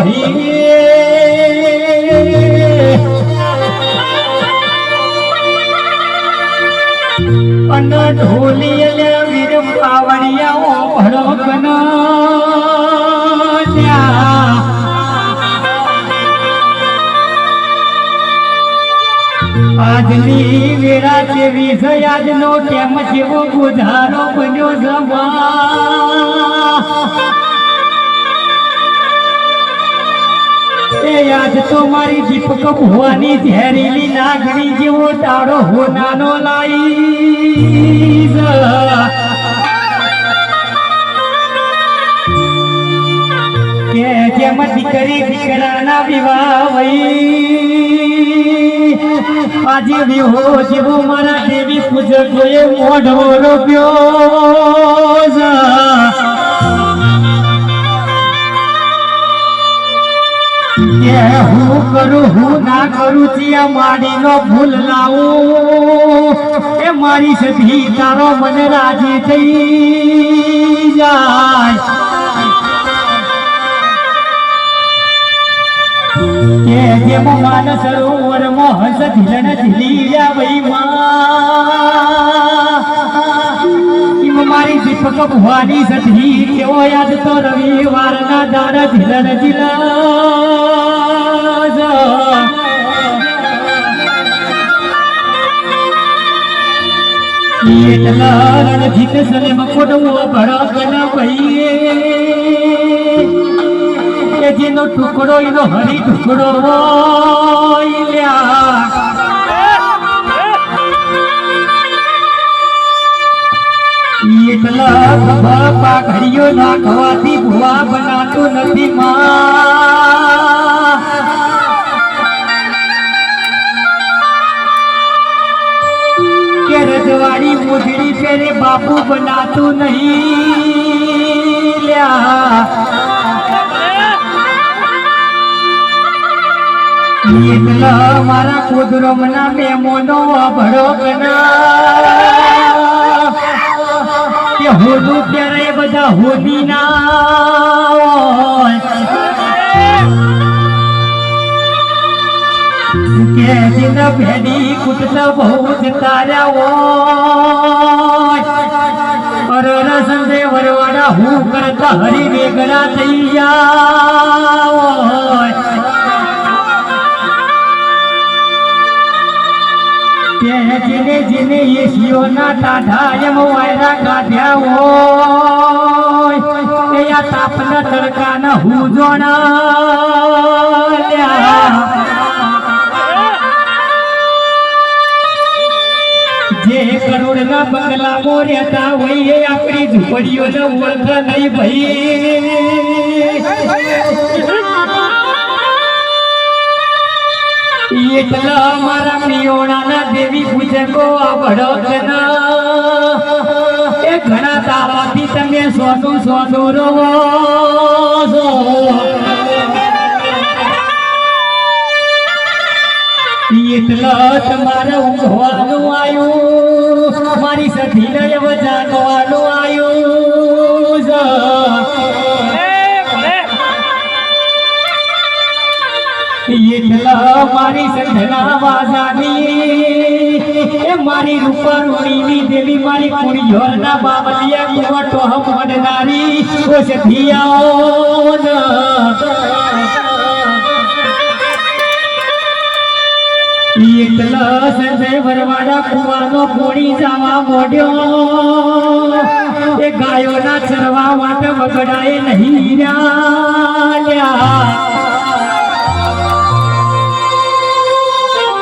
ભાઈ અન ઢોલી વીર પાવડિયા ભડકના આજની વેળા જેવી છે આજનો કેમ જેવો ગુજારો બન્યો એ યાદ તો મારી દીપક ભુવાની ઝેરીલી નાગણી જેવો તારો હોનાનો લાઈ કે જેમ દીકરી દીકરાના વિવાહ વઈ આજે વિહો જેવો મારા દેવી પૂજકોએ મોઢો રોપ્યો કે હું કરું હું ના કરું ત્યાં માડીનો ભૂલ લાવું એ મારી સધી તારો મને રાજી થઈ જાય કે જેમ માન સરોવર માં હસ ધીરણ ધીલિયા વઈ માં મારી દીપક ભવાની સધી કેવો યાદ તો રવિવાર ના દાડ ધીરણ એટલા રણજીત સને મકોડવો ભડકન ભાઈએ કે જેનો ટુકડો એનો હરી ટુકડો એટલા બાપા ઘડીઓ નાખવાથી ભુવા બનાતો નથી માં કે રજવાડી મોજડી ફેરે બાપુ બનાતું નહીં લ્યા એટલા મારા કુદરમના મેમોનો ભડકના કે હોદું ત્યારે બધા હોદી ના કે દિન ભેડી કુટના બહુ જ તાર્યા અરર સંજય વરવાડા હું કરતા હરી વેગડા થઈ ગયા જેને જેને યશિયોના ટાઢા એમ વાયરા કાઢ્યા હોય એ આ તાપના તડકાના હું જોણા જે કરોડના બંગલા મોર્યાતા હોય એ આપણી ઝૂંપડીઓને ઓળખ નહીં ભાઈ એટલા મારા મિયોણાના દેવી પૂજકો આ ભડકના એ ઘણા તારાથી તમે સોનું સોનું રોવો છો એટલા તમારે ઊંઘવાનું આવ્યું મારી સધીને જાગવાનું આવ્યું એટલા મારી સંધના વાજાની એ મારી રૂપારૂણીની દેવી મારી કુળિયોરના બાબલિયા કુવટો હમડનારી ઓ સધિયાઓ એટલા સંજય વરવાડા કુવાનો પોણી જવા મોડ્યો એ ગાયોના ચરવા માટે વગડાએ નહીં રહ્યા